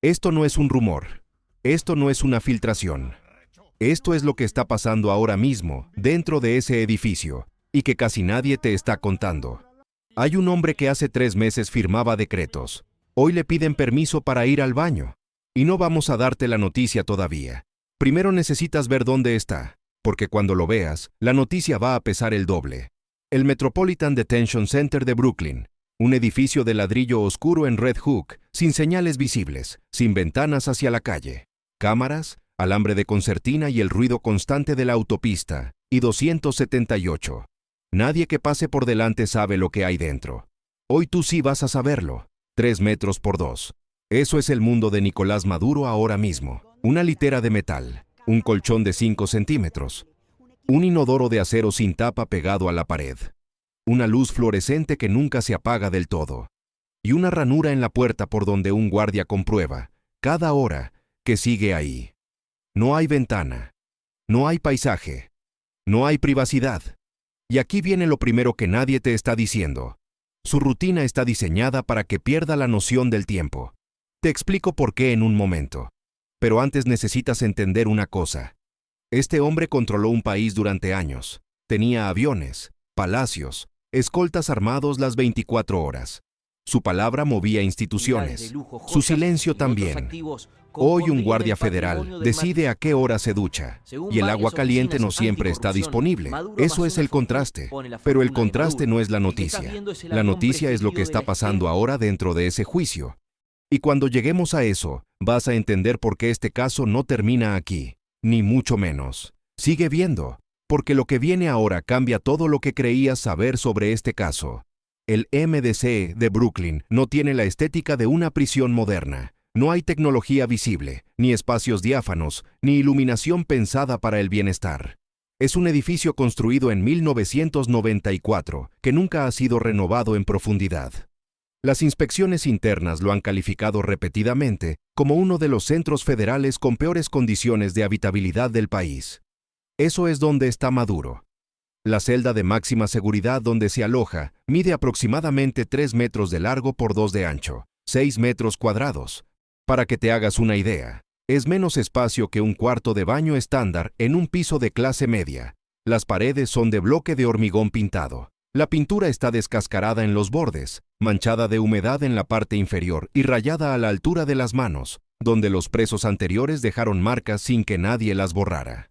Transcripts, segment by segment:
Esto no es un rumor. Esto no es una filtración. Esto es lo que está pasando ahora mismo, dentro de ese edificio, y que casi nadie te está contando. Hay un hombre que hace 3 meses firmaba decretos. Hoy le piden permiso para ir al baño. Y no vamos a darte la noticia todavía. Primero necesitas ver dónde está, porque cuando lo veas, la noticia va a pesar el doble. El Metropolitan Detention Center de Brooklyn. Un edificio de ladrillo oscuro en Red Hook, sin señales visibles, sin ventanas hacia la calle. Cámaras, alambre de concertina y el ruido constante de la autopista, y 278. Nadie que pase por delante sabe lo que hay dentro. Hoy tú sí vas a saberlo. 3 metros por 2. Eso es el mundo de Nicolás Maduro ahora mismo. Una litera de metal, un colchón de 5 centímetros, un inodoro de acero sin tapa pegado a la pared, una luz fluorescente que nunca se apaga del todo, y una ranura en la puerta por donde un guardia comprueba, cada hora, que sigue ahí. No hay ventana, no hay paisaje, no hay privacidad. Y aquí viene lo primero que nadie te está diciendo. Su rutina está diseñada para que pierda la noción del tiempo. Te explico por qué en un momento. Pero antes necesitas entender una cosa. Este hombre controló un país durante años. Tenía aviones, palacios, escoltas armados las 24 horas. Su palabra movía instituciones. Su silencio también. Hoy un guardia federal decide a qué hora se ducha, y el agua caliente no siempre está disponible. Eso es el contraste. Pero el contraste no es la noticia. La noticia es lo que está pasando ahora dentro de ese juicio. Y cuando lleguemos a eso, vas a entender por qué este caso no termina aquí, ni mucho menos. Sigue viendo, porque lo que viene ahora cambia todo lo que creías saber sobre este caso. El MDC de Brooklyn no tiene la estética de una prisión moderna. No hay tecnología visible, ni espacios diáfanos, ni iluminación pensada para el bienestar. Es un edificio construido en 1994, que nunca ha sido renovado en profundidad. Las inspecciones internas lo han calificado repetidamente como uno de los centros federales con peores condiciones de habitabilidad del país. Eso es donde está Maduro. La celda de máxima seguridad donde se aloja mide aproximadamente 3 metros de largo por 2 de ancho, 6 metros cuadrados. Para que te hagas una idea, es menos espacio que un cuarto de baño estándar en un piso de clase media. Las paredes son de bloque de hormigón pintado. La pintura está descascarada en los bordes, manchada de humedad en la parte inferior y rayada a la altura de las manos, donde los presos anteriores dejaron marcas sin que nadie las borrara.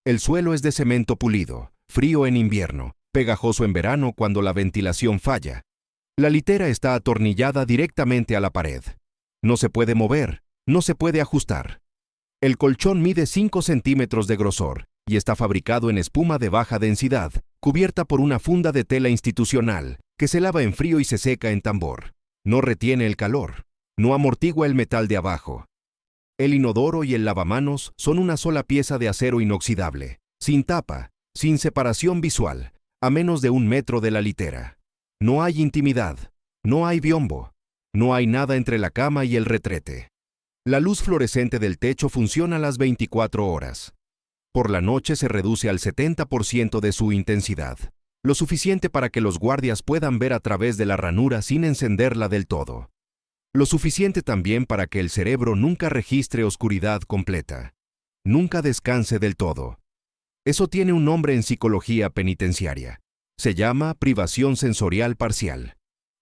El suelo es de cemento pulido, frío en invierno, pegajoso en verano cuando la ventilación falla. La litera está atornillada directamente a la pared. No se puede mover, no se puede ajustar. El colchón mide 5 centímetros de grosor y está fabricado en espuma de baja densidad, cubierta por una funda de tela institucional que se lava en frío y se seca en tambor. No retiene el calor, no amortigua el metal de abajo. El inodoro y el lavamanos son una sola pieza de acero inoxidable, sin tapa, sin separación visual, a menos de 1 metro de la litera. No hay intimidad, no hay biombo, no hay nada entre la cama y el retrete. La luz fluorescente del techo funciona las 24 horas. Por la noche se reduce al 70% de su intensidad, lo suficiente para que los guardias puedan ver a través de la ranura sin encenderla del todo. Lo suficiente también para que el cerebro nunca registre oscuridad completa, nunca descanse del todo. Eso tiene un nombre en psicología penitenciaria. Se llama privación sensorial parcial.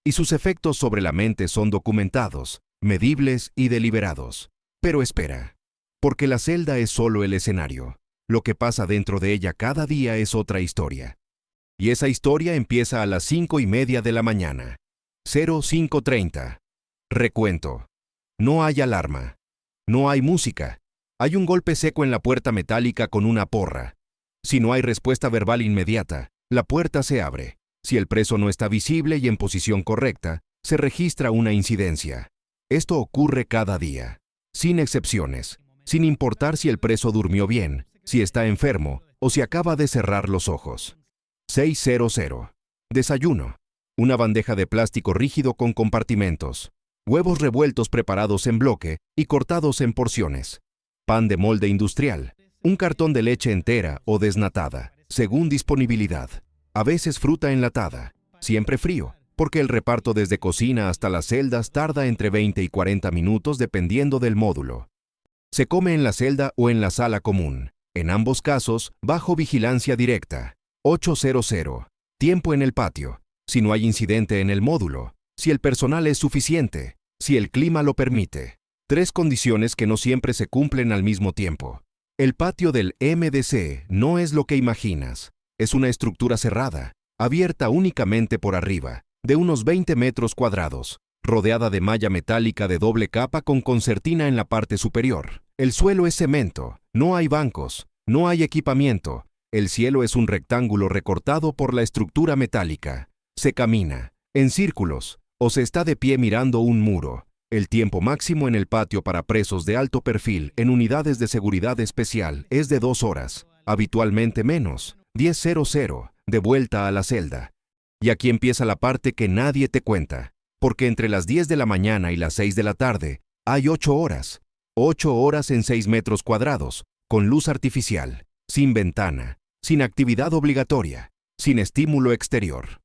Y sus efectos sobre la mente son documentados, medibles y deliberados. Pero espera, porque la celda es solo el escenario. Lo que pasa dentro de ella cada día es otra historia. Y esa historia empieza a las 5:30 de la mañana. 05:30. Recuento. No hay alarma. No hay música. Hay un golpe seco en la puerta metálica con una porra. Si no hay respuesta verbal inmediata, la puerta se abre. Si el preso no está visible y en posición correcta, se registra una incidencia. Esto ocurre cada día, sin excepciones, sin importar si el preso durmió bien, si está enfermo o si acaba de cerrar los ojos. 6:00. Desayuno. Una bandeja de plástico rígido con compartimentos. Huevos revueltos preparados en bloque y cortados en porciones. Pan de molde industrial. Un cartón de leche entera o desnatada, según disponibilidad. A veces fruta enlatada. Siempre frío. porque el reparto desde cocina hasta las celdas tarda entre 20 y 40 minutos dependiendo del módulo. Se come en la celda o en la sala común, en ambos casos bajo vigilancia directa. 800. Tiempo en el patio, si no hay incidente en el módulo, si el personal es suficiente, si el clima lo permite. 3 condiciones que no siempre se cumplen al mismo tiempo. El patio del MDC no es lo que imaginas. Es una estructura cerrada, abierta únicamente por arriba, de unos 20 metros cuadrados, rodeada de malla metálica de doble capa con concertina en la parte superior. El suelo es cemento, no hay bancos, no hay equipamiento. El cielo es un rectángulo recortado por la estructura metálica. Se camina, en círculos, o se está de pie mirando un muro. El tiempo máximo en el patio para presos de alto perfil en unidades de seguridad especial es de 2 horas, habitualmente menos. 10:00, de vuelta a la celda. Y aquí empieza la parte que nadie te cuenta, porque entre las 10 de la mañana y las 6 de la tarde hay 8 horas. 8 horas en 6 metros cuadrados, con luz artificial, sin ventana, sin actividad obligatoria, sin estímulo exterior.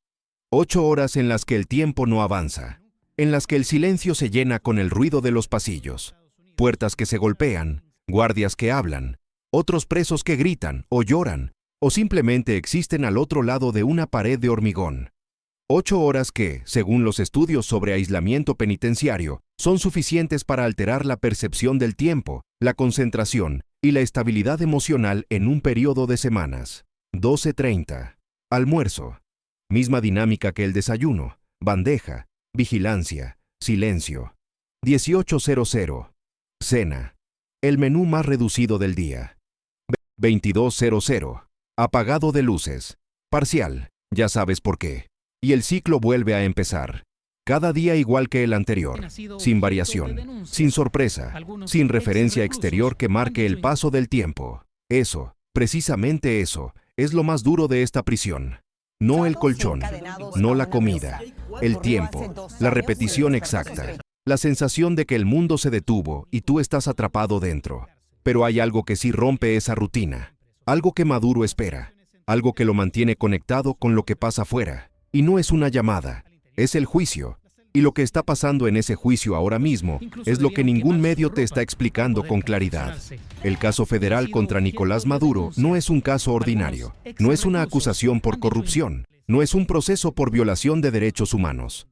8 horas en las que el tiempo no avanza, en las que el silencio se llena con el ruido de los pasillos, puertas que se golpean, guardias que hablan, otros presos que gritan o lloran, o simplemente existen al otro lado de una pared de hormigón. 8 horas que, según los estudios sobre aislamiento penitenciario, son suficientes para alterar la percepción del tiempo, la concentración y la estabilidad emocional en un periodo de semanas. 12:30. Almuerzo. Misma dinámica que el desayuno. Bandeja, vigilancia, silencio. 18:00. Cena. El menú más reducido del día. 22:00. Apagado de luces. Parcial, ya sabes por qué. Y el ciclo vuelve a empezar. Cada día igual que el anterior, sin variación, sin sorpresa, sin referencia exterior que marque el paso del tiempo. Eso, precisamente eso, es lo más duro de esta prisión. No el colchón, no la comida, el tiempo, la repetición exacta, la sensación de que el mundo se detuvo y tú estás atrapado dentro. Pero hay algo que sí rompe esa rutina, algo que Maduro espera, algo que lo mantiene conectado con lo que pasa afuera. Y no es una llamada, es el juicio. Y lo que está pasando en ese juicio ahora mismo es lo que ningún medio te está explicando con claridad. El caso federal contra Nicolás Maduro no es un caso ordinario, no es una acusación por corrupción, no es un proceso por violación de derechos humanos.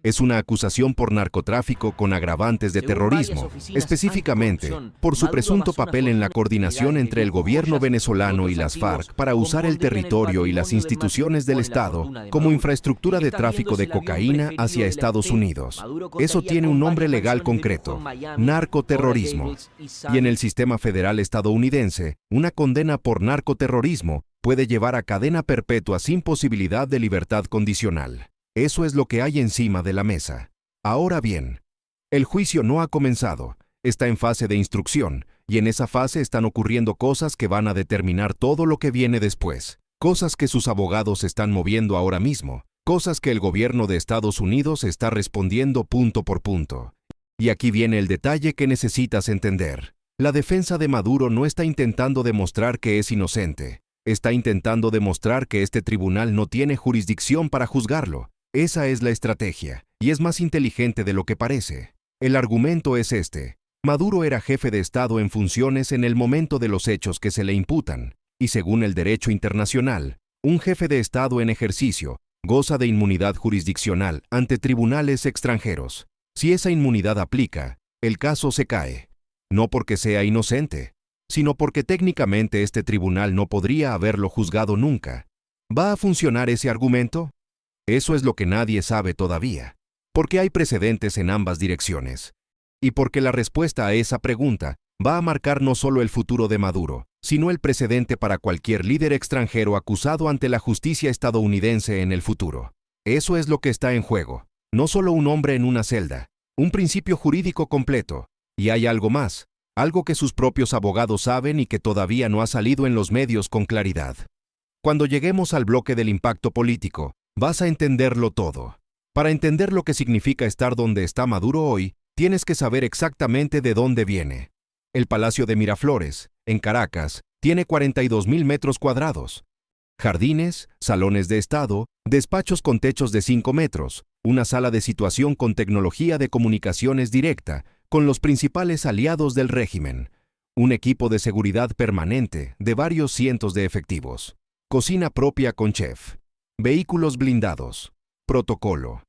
Es una acusación por narcotráfico con agravantes de terrorismo, específicamente por su presunto papel en la coordinación entre el gobierno venezolano y las FARC para usar el territorio y las instituciones del Estado como infraestructura de tráfico de cocaína hacia Estados Unidos. Eso tiene un nombre legal concreto: narcoterrorismo. Y en el sistema federal estadounidense, una condena por narcoterrorismo puede llevar a cadena perpetua sin posibilidad de libertad condicional. Eso es lo que hay encima de la mesa. Ahora bien, el juicio no ha comenzado, está en fase de instrucción, y en esa fase están ocurriendo cosas que van a determinar todo lo que viene después, cosas que sus abogados están moviendo ahora mismo, cosas que el gobierno de Estados Unidos está respondiendo punto por punto. Y aquí viene el detalle que necesitas entender. La defensa de Maduro no está intentando demostrar que es inocente, está intentando demostrar que este tribunal no tiene jurisdicción para juzgarlo. Esa es la estrategia, y es más inteligente de lo que parece. El argumento es este: Maduro era jefe de Estado en funciones en el momento de los hechos que se le imputan, y según el derecho internacional, un jefe de Estado en ejercicio goza de inmunidad jurisdiccional ante tribunales extranjeros. Si esa inmunidad aplica, el caso se cae. No porque sea inocente, sino porque técnicamente este tribunal no podría haberlo juzgado nunca. ¿Va a funcionar ese argumento? Eso es lo que nadie sabe todavía, porque hay precedentes en ambas direcciones, y porque la respuesta a esa pregunta va a marcar no solo el futuro de Maduro, sino el precedente para cualquier líder extranjero acusado ante la justicia estadounidense en el futuro. Eso es lo que está en juego, no solo un hombre en una celda, un principio jurídico completo, y hay algo más, algo que sus propios abogados saben y que todavía no ha salido en los medios con claridad. Cuando lleguemos al bloque del impacto político, vas a entenderlo todo. Para entender lo que significa estar donde está Maduro hoy, tienes que saber exactamente de dónde viene. El Palacio de Miraflores, en Caracas, tiene 42.000 metros cuadrados. Jardines, salones de estado, despachos con techos de 5 metros, una sala de situación con tecnología de comunicaciones directa, con los principales aliados del régimen, un equipo de seguridad permanente de varios cientos de efectivos, cocina propia con chef, vehículos blindados, protocolo.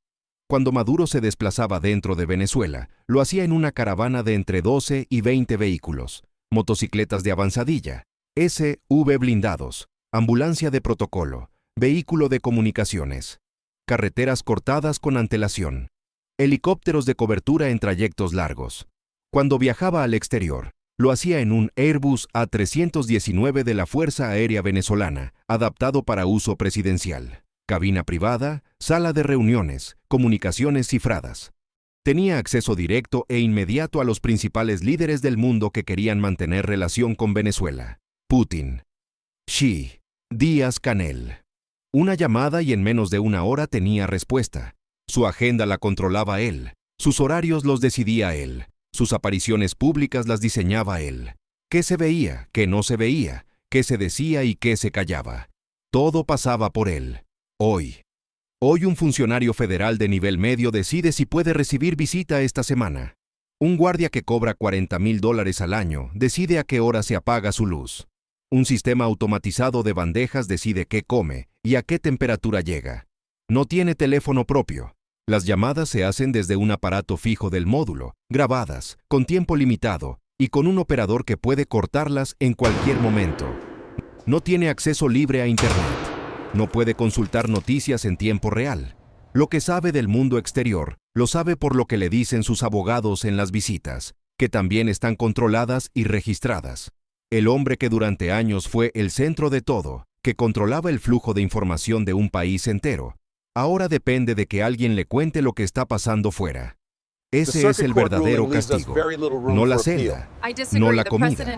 Cuando Maduro se desplazaba dentro de Venezuela, lo hacía en una caravana de entre 12 y 20 vehículos, motocicletas de avanzadilla, SUV blindados, ambulancia de protocolo, vehículo de comunicaciones, carreteras cortadas con antelación, helicópteros de cobertura en trayectos largos. Cuando viajaba al exterior, lo hacía en un Airbus A319 de la Fuerza Aérea Venezolana, adaptado para uso presidencial. Cabina privada, sala de reuniones, comunicaciones cifradas. Tenía acceso directo e inmediato a los principales líderes del mundo que querían mantener relación con Venezuela. Putin, Xi, Díaz-Canel. Una llamada y en menos de una hora tenía respuesta. Su agenda la controlaba él, sus horarios los decidía él, sus apariciones públicas las diseñaba él. ¿Qué se veía, qué no se veía, qué se decía y qué se callaba? Todo pasaba por él. Hoy un funcionario federal de nivel medio decide si puede recibir visita esta semana. Un guardia que cobra $40,000 al año decide a qué hora se apaga su luz. Un sistema automatizado de bandejas decide qué come y a qué temperatura llega. No tiene teléfono propio. Las llamadas se hacen desde un aparato fijo del módulo, grabadas, con tiempo limitado y con un operador que puede cortarlas en cualquier momento. No tiene acceso libre a Internet. No puede consultar noticias en tiempo real. Lo que sabe del mundo exterior, lo sabe por lo que le dicen sus abogados en las visitas, que también están controladas y registradas. El hombre que durante años fue el centro de todo, que controlaba el flujo de información de un país entero, ahora depende de que alguien le cuente lo que está pasando fuera. Ese es el verdadero castigo, no la celda, no la comida,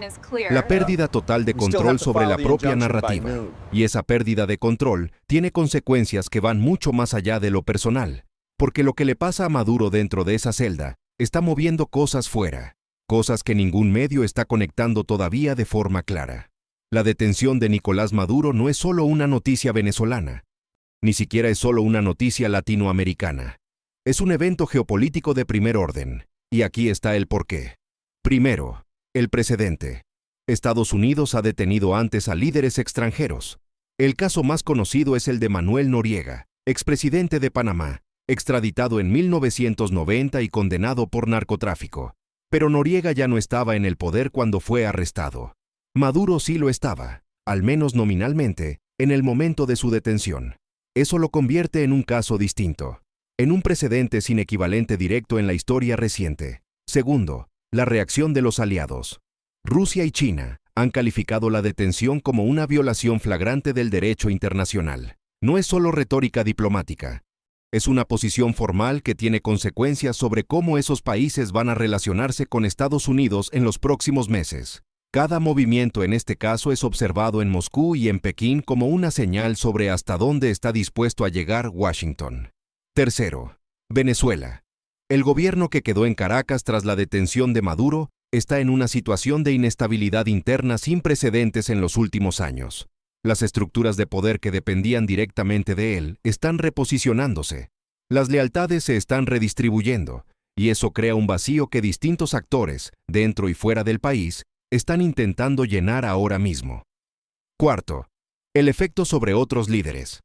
la pérdida total de control sobre la propia narrativa. Y esa pérdida de control tiene consecuencias que van mucho más allá de lo personal, porque lo que le pasa a Maduro dentro de esa celda está moviendo cosas fuera, cosas que ningún medio está conectando todavía de forma clara. La detención de Nicolás Maduro no es solo una noticia venezolana, ni siquiera es solo una noticia latinoamericana. Es un evento geopolítico de primer orden, y aquí está el porqué. Primero, el precedente. Estados Unidos ha detenido antes a líderes extranjeros. El caso más conocido es el de Manuel Noriega, expresidente de Panamá, extraditado en 1990 y condenado por narcotráfico. Pero Noriega ya no estaba en el poder cuando fue arrestado. Maduro sí lo estaba, al menos nominalmente, en el momento de su detención. Eso lo convierte en un caso distinto, en un precedente sin equivalente directo en la historia reciente. Segundo, la reacción de los aliados. Rusia y China han calificado la detención como una violación flagrante del derecho internacional. No es solo retórica diplomática. Es una posición formal que tiene consecuencias sobre cómo esos países van a relacionarse con Estados Unidos en los próximos meses. Cada movimiento en este caso es observado en Moscú y en Pekín como una señal sobre hasta dónde está dispuesto a llegar Washington. Tercero, Venezuela. El gobierno que quedó en Caracas tras la detención de Maduro está en una situación de inestabilidad interna sin precedentes en los últimos años. Las estructuras de poder que dependían directamente de él están reposicionándose. Las lealtades se están redistribuyendo, y eso crea un vacío que distintos actores, dentro y fuera del país, están intentando llenar ahora mismo. Cuarto, el efecto sobre otros líderes.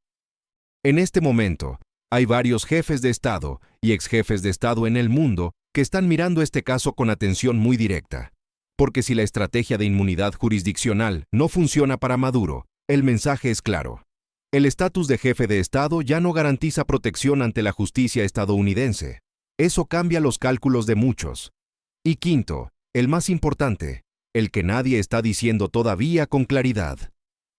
En este momento, hay varios jefes de Estado y exjefes de Estado en el mundo que están mirando este caso con atención muy directa. Porque si la estrategia de inmunidad jurisdiccional no funciona para Maduro, el mensaje es claro. El estatus de jefe de Estado ya no garantiza protección ante la justicia estadounidense. Eso cambia los cálculos de muchos. Y quinto, el más importante, el que nadie está diciendo todavía con claridad.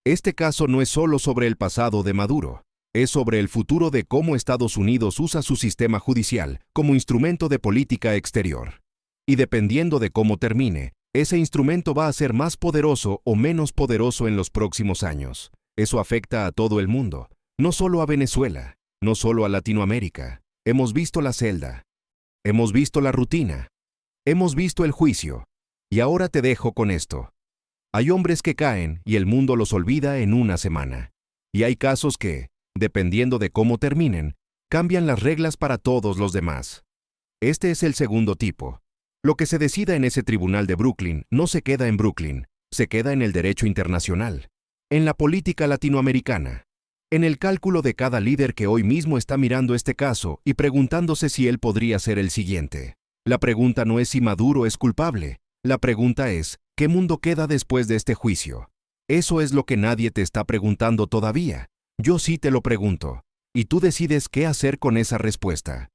Este caso no es solo sobre el pasado de Maduro, es sobre el futuro de cómo Estados Unidos usa su sistema judicial como instrumento de política exterior. Y dependiendo de cómo termine, ese instrumento va a ser más poderoso o menos poderoso en los próximos años. Eso afecta a todo el mundo, no solo a Venezuela, no solo a Latinoamérica. Hemos visto la celda, hemos visto la rutina, hemos visto el juicio, y ahora te dejo con esto. Hay hombres que caen y el mundo los olvida en una semana. Y hay casos que, dependiendo de cómo terminen, cambian las reglas para todos los demás. Este es el segundo tipo. Lo que se decida en ese tribunal de Brooklyn no se queda en Brooklyn, se queda en el derecho internacional, en la política latinoamericana, en el cálculo de cada líder que hoy mismo está mirando este caso y preguntándose si él podría ser el siguiente. La pregunta no es si Maduro es culpable, la pregunta es, ¿qué mundo queda después de este juicio? Eso es lo que nadie te está preguntando todavía. Yo sí te lo pregunto, y tú decides qué hacer con esa respuesta.